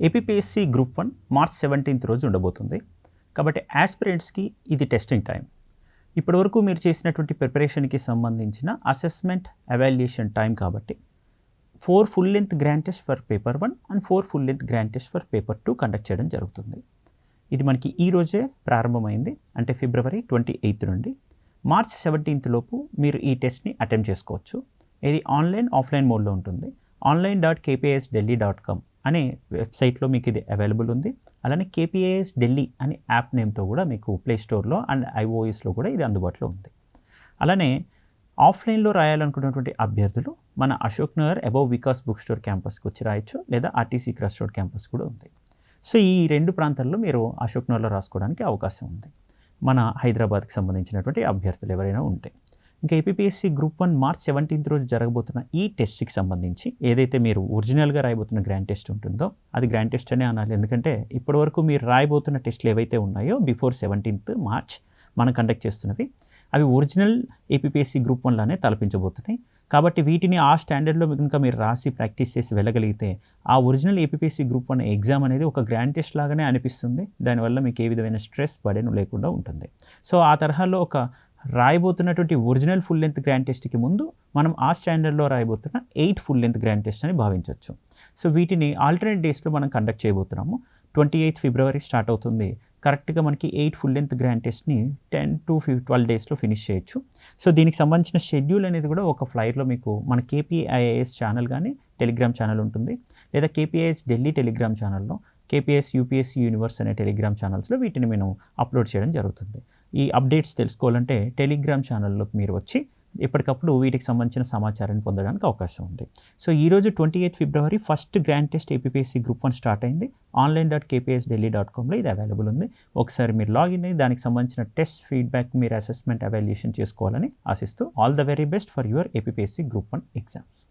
APPSC group 1 March 17th రోజు ఉండబోతుంది. కాబట్టి యాస్పిరెంట్స్కి ఇది టెస్టింగ్ టైం. ఇప్పటివరకు మీరు చేసినటువంటి ప్రిపరేషన్కి సంబంధించిన అసెస్మెంట్ ఎవాల్యుయేషన్ టైం కాబట్టి 4 full length grand test for paper 1 and 4 full length grand test for paper 2 conduct చేయడం జరుగుతుంది. ఇది మనకి ఈ రోజే ప్రారంభమైంది, అంటే ఫిబ్రవరి 28 నుండి మార్చ్ 17th లోపు మీరు ఈ టెస్ట్ని అటెంప్ట్ చేసుకోవచ్చు. ఇది ఆన్లైన్ ఆఫ్లైన్ మోడ్లో ఉంటుంది. online.kpasdelhi.com అనే వెబ్సైట్లో మీకు ఇది అవైలబుల్ ఉంది. అలానే KPIS ఢిల్లీ అనే యాప్ నేమ్తో కూడా మీకు ప్లే స్టోర్లో అండ్ iOSలో కూడా ఇది అందుబాటులో ఉంది. అలానే ఆఫ్లైన్లో రాయాలనుకున్నటువంటి అభ్యర్థులు మన Ashok Nagar above Vikas book store క్యాంపస్కి వచ్చి రాయొచ్చు, లేదా RTC క్రాస్ రోడ్ క్యాంపస్ కూడా ఉంది. సో ఈ 2 ప్రాంతాల్లో మీరు అశోక్ నగర్లో రాసుకోవడానికి అవకాశం ఉంది, మన హైదరాబాద్కి సంబంధించినటువంటి అభ్యర్థులు ఎవరైనా ఉంటే. ఇంకా ఏపీపీఎస్సీ గ్రూప్ 1 మార్చ్ 17th రోజు జరగబోతున్న ఈ టెస్ట్కి సంబంధించి ఏదైతే మీరు ఒరిజినల్గా రాయబోతున్న గ్రాండ్ టెస్ట్ ఉంటుందో అది గ్రాండ్ టెస్ట్ అనే అనాలి. ఎందుకంటే ఇప్పటివరకు మీరు రాయబోతున్న టెస్ట్లు ఏవైతే ఉన్నాయో బిఫోర్ 17th మార్చ్ మనం కండక్ట్ చేస్తున్నవి అవి ఒరిజినల్ ఏపీపీఎస్సీ గ్రూప్ 1 లానే తలపించబోతున్నాయి. కాబట్టి వీటిని ఆ స్టాండర్డ్లో కనుక మీరు రాసి ప్రాక్టీస్ చేసి వెళ్ళగలిగితే ఆ ఒరిజినల్ ఏపీపీఎస్సీ గ్రూప్ 1 ఎగ్జామ్ అనేది ఒక గ్రాండ్ టెస్ట్ లాగానే అనిపిస్తుంది. దానివల్ల మీకు ఏ విధమైన స్ట్రెస్ బర్డెన్ లేకుండా ఉంటుంది. సో ఆ తరహాలో ఒక రాయబోతున్నటువంటి ఒరిజినల్ ఫుల్ లెంత్ గ్రాండ్ టెస్ట్కి ముందు మనం ఆ స్టాండర్డ్లో రాయబోతున్న 8 ఫుల్ లెంత్ గ్రాండ్ టెస్ట్ అని భావించవచ్చు. సో వీటిని ఆల్టర్నేట్ డేస్లో మనం కండక్ట్ చేయబోతున్నాము. 28 ఫిబ్రవరి స్టార్ట్ అవుతుంది. కరెక్ట్గా మనకి 8 ఫుల్ లెంత్ గ్రాండ్ టెస్ట్ని 10 to 12 డేస్లో ఫినిష్ చేయొచ్చు. సో దీనికి సంబంధించిన షెడ్యూల్ అనేది కూడా ఒక ఫ్లైర్లో మీకు మన KPIS ఛానల్ కానీ టెలిగ్రామ్ ఛానల్ ఉంటుంది, లేదా KPIS ఢిల్లీ టెలిగ్రామ్ ఛానల్లో KPS UPSC యూనివర్స్ అనే టెలిగ్రామ్ ఛానల్స్లో వీటిని మేము అప్లోడ్ చేయడం జరుగుతుంది. ఈ అప్డేట్స్ తెలుసుకోవాలంటే టెలిగ్రామ్ ఛానల్లోకి మీరు వచ్చి ఎప్పటికప్పుడు వీటికి సంబంధించిన సమాచారాన్ని పొందడానికి అవకాశం ఉంది. సో ఈరోజు 28 ఫిబ్రవరి first grand test APPSC group 1 start అయింది. online.kpasdelhi.comలో ఇది అవైలబుల్ ఉంది. ఒకసారి మీరు లాగిన్ అయ్యి దానికి సంబంధించిన టెస్ట్ ఫీడ్బ్యాక్ మీరు అసెస్మెంట్ ఎవాల్యుయేషన్ చేసుకోవాలని ఆశిస్తూ all the very best for your APPSC group 1 exams.